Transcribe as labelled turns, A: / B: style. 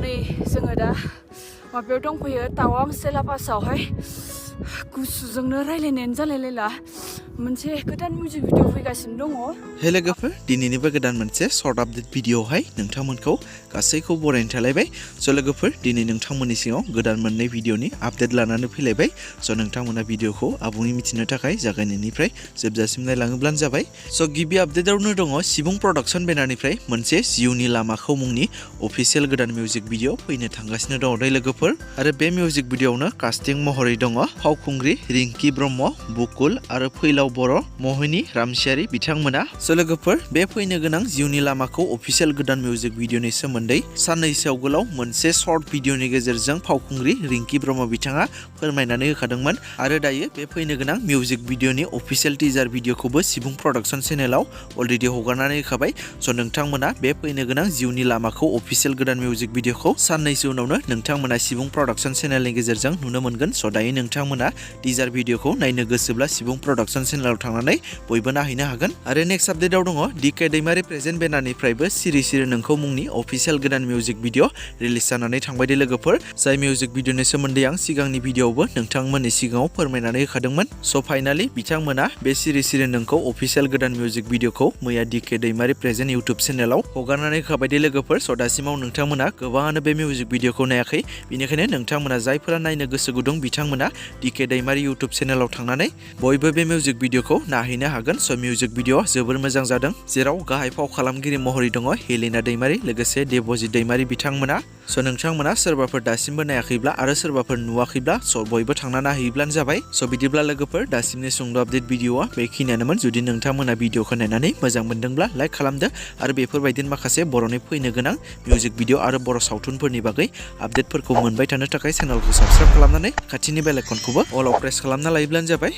A: नै जोङो दा माबायाव दंफैयो टावां सेलापासावहाय गुसुजोंनो रायलायनायानो जालायलायला मोनसे गोदान मिउजिक भिडिअ फैगासिनो दङ।
B: हे लोगोफोर दिनैनिबो गोदान मोनसे सर्ट आपडेट भिडिअआवहाय नोंथांमोनखौ गासैखौ बरायनो थालायबाय। स' लोगोफोर दिनै नोंथांमोननि सिगाङाव गोदान मोननै भिडिअनि आपडेट लानानै फैलायबाय। स' नोंथांमोना भिडिअखौ आबुङै मिथिनो थाखाय जागायनायनिफ्राय जोबजासिम नायलाङोब्लानो जाबाय। स' गिबि आपडेटआवनो दङ सिबुं प्रडाक्सन बेनारनिफ्राय मोनसे जिउनि लामाखौ मुंनि अफिसियेल गोदान मिउजिक भिडिअ फैनो थांगासिनो दङ दै लोगोफोर। आरो बे मिउजिक भिडिअआवनो कास्टिं महरै दङ फावखुंग्रि रिंकि ब्रह्म बुकुल आरो फैलाव बर' मोहिनी रामसियारि बिथांमोना। स' लोगोफोर बे फैनो गोनां जिउनि लामाखौ अफिसियेल गोदान मिउजिक भिडिअनि सोमोन्दै साननैसो आगोलाव मोनसे सर्ट भिडिअनि गेजेरजों फावखुंग्रि रिंकि ब्रह्म बिथाङा फोरमायनानै होखादोंमोन। आरो दायो बे फैनो गोनां मिउजिक भिडिअनि अफिसियेल टिजार भिडिअखौबो सिबुं प्रडाक्सन चेनेलाव अलरेडि हगारनानै होखाबाय। स' नोंथांमोना बे फैनो गोनां जिउनि लामाखौ अफिसियेल गोदान मिउजिक भिडिअखौ साननैसो उनावनो नोंथांमोना सिबुं प्रडाक्सन चेनेलनि गेजेरजों नुनो मोनगोन। स' दायो नोंथांमोना टिजार भिडिअखौ नायनो गोसोब्ला सिबुं प्रडाक्सन चेनेलाव थांनानै बयबो नायहैनो हागोन। आरो नेक्स्ट आपडेटआव दङ डिके दैमारि प्रेजेन्ट बेनारनिफ्रायबो सिरि सिरि नोंखौ मुंनि अफिसियेल गोदान मिउजिक भिडिअ रिलिज जानानै थांबाय दे लोगोफोर। जाय मिउजिक भिडिअनि सोमोन्दै आं सिगांनि भिडिअआवबो नोंथांमोननि सिगाङाव फोरमायनानै होखादोंमोन। स' फाइनालि बिथांमोना बे सिरि सिरि नोंखौ अफिसियेल गोदान मिउजिक भिडिअखौ मैया डिके दैमारि प्रेजेन्ट इउटुब चेनेलाव हगारनानै होखाबाय दे लोगोफोर। स' दासिमाव नोंथांमोना गोबाङानो बे मिउजिक भिडिअखौ नायाखै, बेनिखायनो नोंथांमोना जायफोरा नायनो गोसो गुदुं बिथांमोना डिके दैमारि इउटुब चेनेलाव थांनानै बयबो बे मिउजिक भिडिअखौ नायहैनो हागोन। स' मिउजिक भिडिअ जोबोर मोजां जादों, जेराव गाहाय फाव खालामगिरि महरै दङ हेलेना दैमारि लोगोसे देबजित दैमारि बिथांमोना। स' नोंथांमोना सोरबाफोर दासिमबो नायाखैब्ला आरो सोरबाफोर नुवाखैब्ला स' बयबो थांना नायहैब्लानो जाबाय। स' बिदिब्ला लोगोफोर दासिमनि सुंद' आपडेट भिडिअआ बेखिनियानोमोन। जुदि नोंथांमोना भिडिअखौ नायनानै मोजां मोनदोंब्ला लाइक खालामदो आरो बेफोरबायदिनो माखासे बर'नि फैनो गोनां मिउजिक भिडिअ आरो बर' सावथुनफोरनि बागै आपडेटफोरखौ मोनबाय थानो थाखाय चेनेलखौ साबस्क्राइब खालामनानै खाथिनि बेल आइकनखौबो अलाव प्रेस खालामना लायोब्लानो जाबाय।